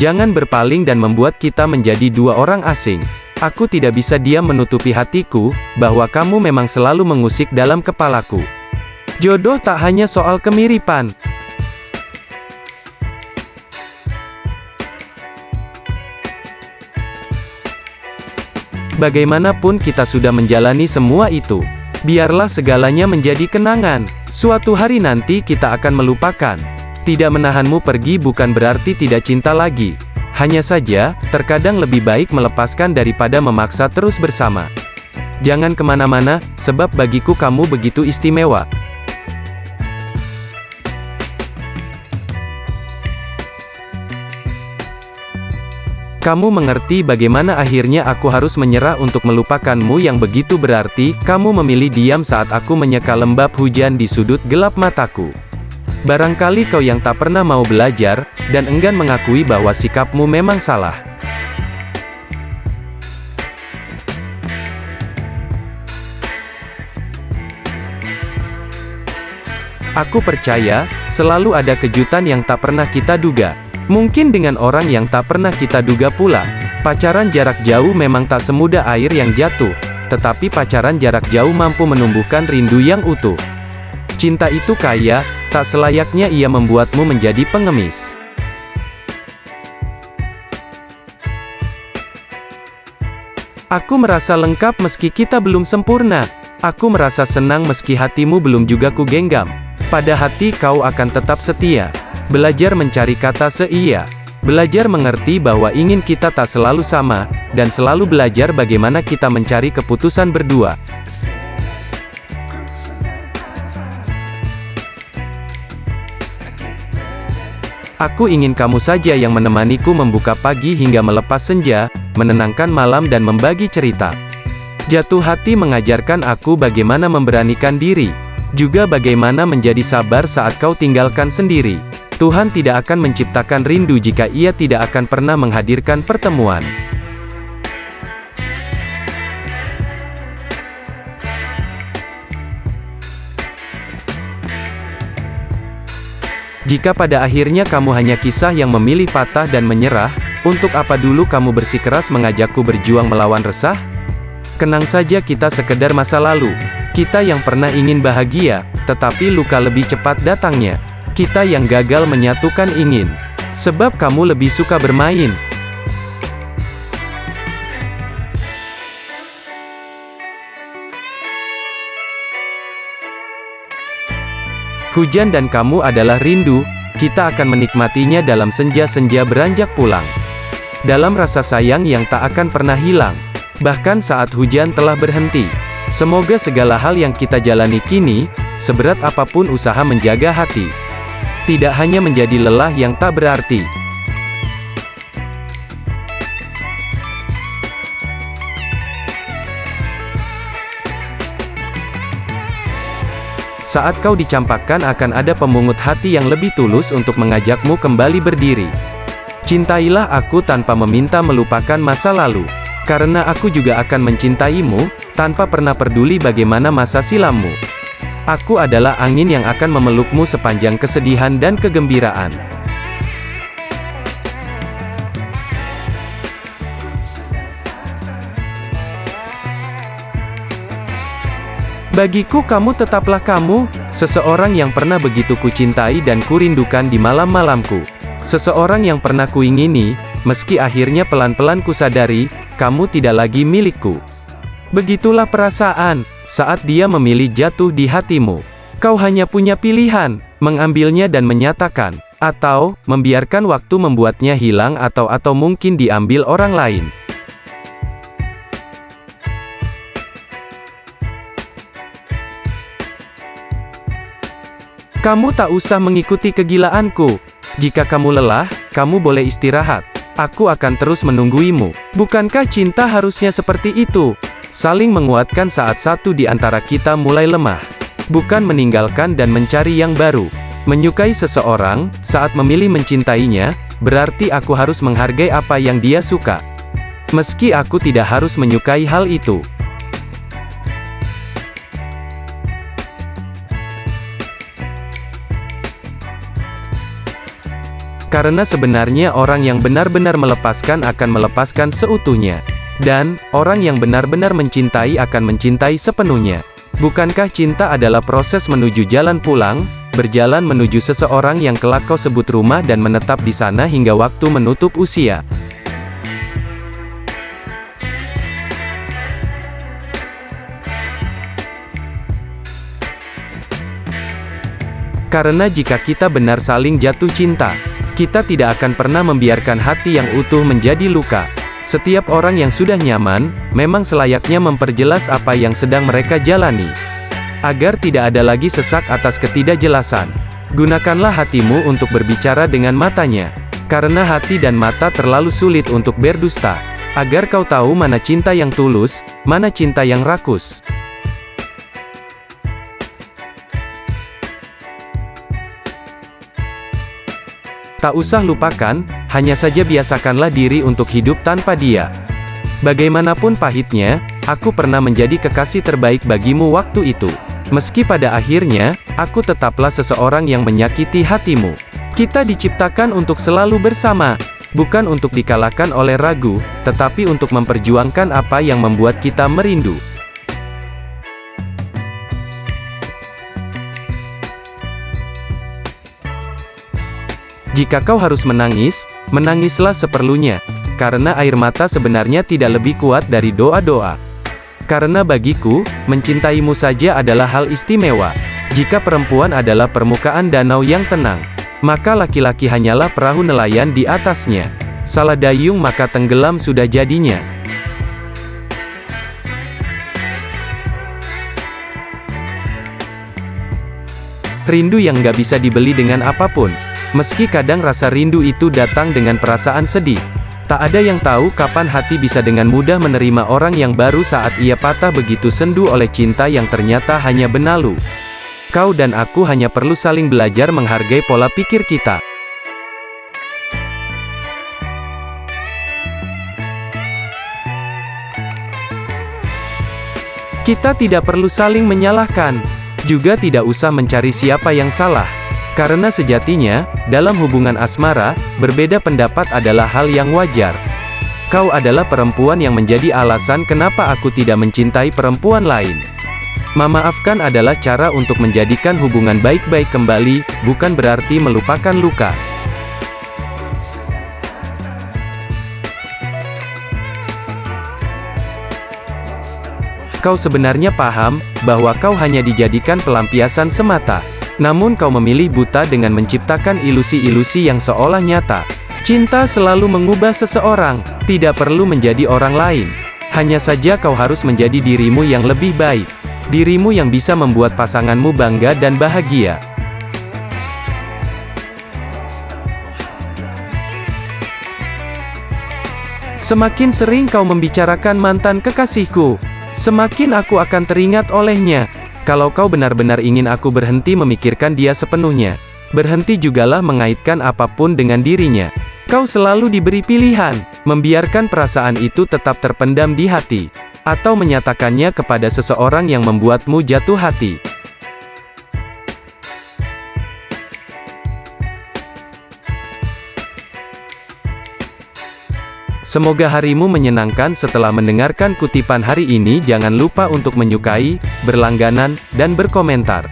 Jangan berpaling dan membuat kita menjadi dua orang asing. Aku tidak bisa diam menutupi hatiku, bahwa kamu memang selalu mengusik dalam kepalaku. Jodoh tak hanya soal kemiripan. Bagaimanapun kita sudah menjalani semua itu. Biarlah segalanya menjadi kenangan. Suatu hari nanti kita akan melupakan. Tidak menahanmu pergi bukan berarti tidak cinta lagi. Hanya saja, terkadang lebih baik melepaskan daripada memaksa terus bersama. Jangan kemana-mana, sebab bagiku kamu begitu istimewa. Kamu mengerti bagaimana akhirnya aku harus menyerah untuk melupakanmu yang begitu berarti. Kamu memilih diam saat aku menyeka lembab hujan di sudut gelap mataku. Barangkali kau yang tak pernah mau belajar, dan enggan mengakui bahwa sikapmu memang salah. Aku percaya, selalu ada kejutan yang tak pernah kita duga. Mungkin dengan orang yang tak pernah kita duga pula. Pacaran jarak jauh memang tak semudah air yang jatuh, tetapi pacaran jarak jauh mampu menumbuhkan rindu yang utuh. Cinta itu kaya, tak selayaknya ia membuatmu menjadi pengemis. Aku merasa lengkap meski kita belum sempurna. Aku merasa senang meski hatimu belum juga kugenggam. Pada hati kau akan tetap setia. Belajar mencari kata seia. Belajar mengerti bahwa ingin kita tak selalu sama, dan selalu belajar bagaimana kita mencari keputusan berdua. Aku ingin kamu saja yang menemaniku membuka pagi hingga melepas senja, menenangkan malam dan membagi cerita. Jatuh hati mengajarkan aku bagaimana memberanikan diri, juga bagaimana menjadi sabar saat kau tinggalkan sendiri. Tuhan tidak akan menciptakan rindu jika Ia tidak akan pernah menghadirkan pertemuan. Jika pada akhirnya kamu hanya kisah yang memilih patah dan menyerah, untuk apa dulu kamu bersikeras mengajakku berjuang melawan resah? Kenang saja kita sekedar masa lalu. Kita yang pernah ingin bahagia, tetapi luka lebih cepat datangnya. Kita yang gagal menyatukan ingin. Sebab kamu lebih suka bermain. Hujan dan kamu adalah rindu, kita akan menikmatinya dalam senja-senja beranjak pulang. Dalam rasa sayang yang tak akan pernah hilang. Bahkan saat hujan telah berhenti. Semoga segala hal yang kita jalani kini, seberat apapun usaha menjaga hati, tidak hanya menjadi lelah yang tak berarti. Saat kau dicampakkan akan ada pemungut hati yang lebih tulus untuk mengajakmu kembali berdiri. Cintailah aku tanpa meminta melupakan masa lalu. Karena aku juga akan mencintaimu, tanpa pernah peduli bagaimana masa silammu. Aku adalah angin yang akan memelukmu sepanjang kesedihan dan kegembiraan. Bagiku kamu tetaplah kamu, seseorang yang pernah begitu kucintai dan kurindukan di malam-malamku. Seseorang yang pernah kuingini, meski akhirnya pelan-pelan kusadari, kamu tidak lagi milikku. Begitulah perasaan, saat dia memilih jatuh di hatimu. Kau hanya punya pilihan, mengambilnya dan menyatakan, atau, membiarkan waktu membuatnya hilang atau mungkin diambil orang lain. Kamu tak usah mengikuti kegilaanku. Jika kamu lelah, kamu boleh istirahat. Aku akan terus menungguimu. Bukankah cinta harusnya seperti itu? Saling menguatkan saat satu di antara kita mulai lemah. Bukan meninggalkan dan mencari yang baru. Menyukai seseorang, saat memilih mencintainya, berarti aku harus menghargai apa yang dia suka. Meski aku tidak harus menyukai hal itu. Karena sebenarnya orang yang benar-benar melepaskan akan melepaskan seutuhnya. Dan, orang yang benar-benar mencintai akan mencintai sepenuhnya. Bukankah cinta adalah proses menuju jalan pulang, berjalan menuju seseorang yang kelak kau sebut rumah dan menetap di sana hingga waktu menutup usia? Karena jika kita benar saling jatuh cinta, kita tidak akan pernah membiarkan hati yang utuh menjadi luka. Setiap orang yang sudah nyaman, memang selayaknya memperjelas apa yang sedang mereka jalani. Agar tidak ada lagi sesak atas ketidakjelasan. Gunakanlah hatimu untuk berbicara dengan matanya. Karena hati dan mata terlalu sulit untuk berdusta. Agar kau tahu mana cinta yang tulus, mana cinta yang rakus. Tak usah lupakan, hanya saja biasakanlah diri untuk hidup tanpa dia. Bagaimanapun pahitnya, aku pernah menjadi kekasih terbaik bagimu waktu itu. Meski pada akhirnya, aku tetaplah seseorang yang menyakiti hatimu. Kita diciptakan untuk selalu bersama, bukan untuk dikalahkan oleh ragu, tetapi untuk memperjuangkan apa yang membuat kita merindu. Jika kau harus menangis, menangislah seperlunya. Karena air mata sebenarnya tidak lebih kuat dari doa-doa. Karena bagiku, mencintaimu saja adalah hal istimewa. Jika perempuan adalah permukaan danau yang tenang, maka laki-laki hanyalah perahu nelayan di atasnya. Salah dayung maka tenggelam sudah jadinya. Rindu yang gak bisa dibeli dengan apapun. Meski kadang rasa rindu itu datang dengan perasaan sedih. Tak ada yang tahu kapan hati bisa dengan mudah menerima orang yang baru saat ia patah begitu sendu oleh cinta yang ternyata hanya benalu. Kau dan aku hanya perlu saling belajar menghargai pola pikir kita. Kita tidak perlu saling menyalahkan. Juga tidak usah mencari siapa yang salah. Karena sejatinya, dalam hubungan asmara, berbeda pendapat adalah hal yang wajar. Kau adalah perempuan yang menjadi alasan kenapa aku tidak mencintai perempuan lain. Memaafkan adalah cara untuk menjadikan hubungan baik-baik kembali, bukan berarti melupakan luka. Kau sebenarnya paham, bahwa kau hanya dijadikan pelampiasan semata. Namun kau memilih buta dengan menciptakan ilusi-ilusi yang seolah nyata. Cinta selalu mengubah seseorang, tidak perlu menjadi orang lain. Hanya saja kau harus menjadi dirimu yang lebih baik. Dirimu yang bisa membuat pasanganmu bangga dan bahagia. Semakin sering kau membicarakan mantan kekasihku, semakin aku akan teringat olehnya. Kalau kau benar-benar ingin aku berhenti memikirkan dia sepenuhnya, berhenti jugalah mengaitkan apapun dengan dirinya. Kau selalu diberi pilihan, membiarkan perasaan itu tetap terpendam di hati, atau menyatakannya kepada seseorang yang membuatmu jatuh hati. Semoga harimu menyenangkan. Setelah mendengarkan kutipan hari ini, jangan lupa untuk menyukai, berlangganan, dan berkomentar.